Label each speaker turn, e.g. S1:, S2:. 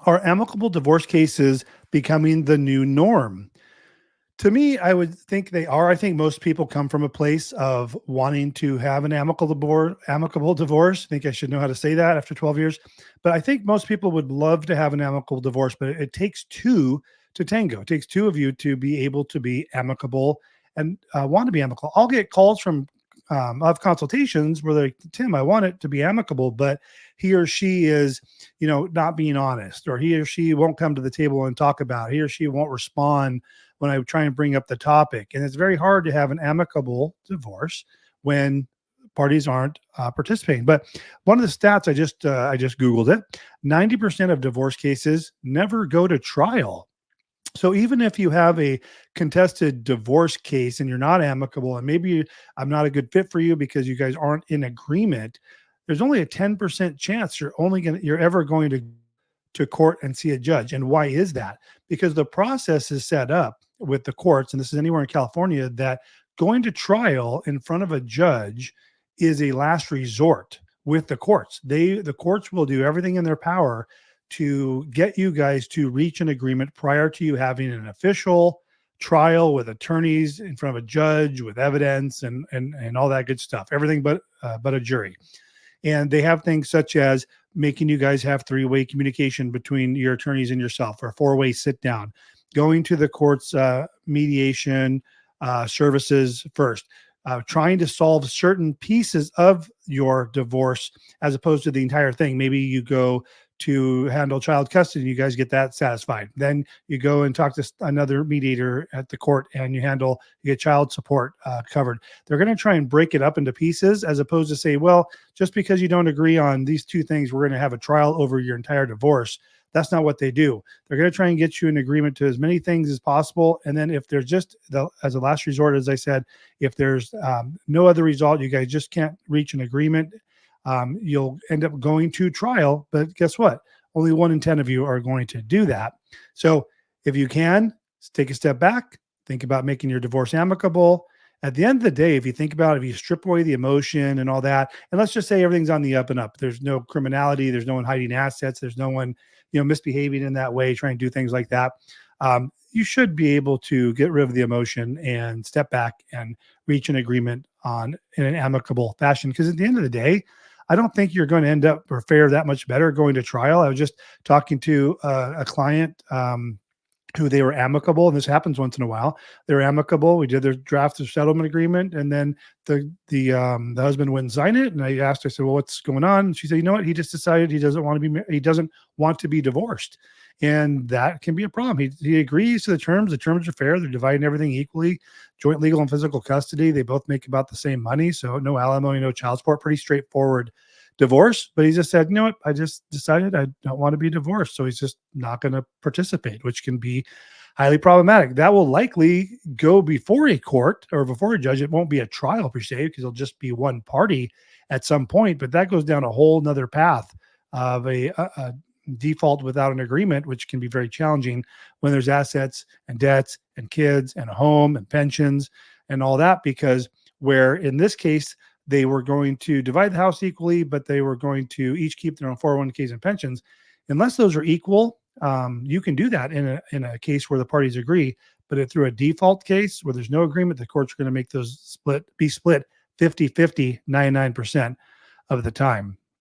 S1: Are amicable divorce cases becoming the new norm? To me, I would think they are. I think most people come from a place of wanting to have an amicable divorce. I think I should know how to say that after 12 years. But I think most people would love to have an amicable divorce, but it takes two to tango. It takes two of you to be able to be amicable and want to be amicable. I'll get calls from of consultations where they're like, Tim, I want it to be amicable, but he or she is, not being honest, or he or she won't come to the table and talk about it. He or she won't respond when I try and bring up the topic. And it's very hard to have an amicable divorce when parties aren't participating. But one of the stats I just Googled it: 90% of divorce cases never go to trial. So even if you have a contested divorce case and you're not amicable, and I'm not a good fit for you because you guys aren't in agreement, there's only a 10% chance you're ever going to court and see a judge. And why is that? Because the process is set up with the courts, and this is anywhere in California, that going to trial in front of a judge is a last resort with the courts. The courts will do everything in their power to get you guys to reach an agreement prior to you having an official trial with attorneys in front of a judge with evidence and all that good stuff. Everything but a jury. And they have things such as making you guys have three-way communication between your attorneys and yourself, or four-way sit down, going to the court's mediation services first, trying to solve certain pieces of your divorce as opposed to the entire thing. Maybe you go to handle child custody and you guys get that satisfied. Then you go and talk to another mediator at the court and you get child support covered. They're going to try and break it up into pieces as opposed to say, well, just because you don't agree on these two things, we're going to have a trial over your entire divorce. That's not what they do. They're going to try and get you in agreement to as many things as possible. And then if there's as a last resort, as I said, if there's no other result, you guys just can't reach an agreement, you'll end up going to trial. But guess what? Only 1 in 10 of you are going to do that. So if you can, take a step back, think about making your divorce amicable. At the end of the day, if you think about it, if you strip away the emotion and all that, and let's just say everything's on the up and up, there's no criminality, there's no one hiding assets, there's no one, misbehaving in that way, trying to do things like that. You should be able to get rid of the emotion and step back and reach an agreement in an amicable fashion. Because at the end of the day, I don't think you're going to end up or fare that much better going to trial. I was just talking to a client who they were amicable, and this happens once in a while. They're amicable. We did their draft of settlement agreement, and then the husband wouldn't sign it. And I asked her, I said, "Well, what's going on?" And she said, "You know what? He just decided he doesn't want to be divorced." And that can be a problem. He agrees to the terms. The terms are fair. They're dividing everything equally. Joint legal and physical custody. They both make about the same money. So no alimony, no child support. Pretty straightforward divorce. But he just said, "You know what? I just decided I don't want to be divorced." So he's just not going to participate, which can be highly problematic. That will likely go before a court or before a judge. It won't be a trial per se, because it'll just be one party at some point. But that goes down a whole nother path of a default without an agreement, which can be very challenging when there's assets and debts and kids and a home and pensions and all that. Because where in this case, they were going to divide the house equally, but they were going to each keep their own 401ks and pensions. Unless those are equal, you can do that in a case where the parties agree. But through a default case where there's no agreement, the courts are going to make those be split 50-50, 99% of the time.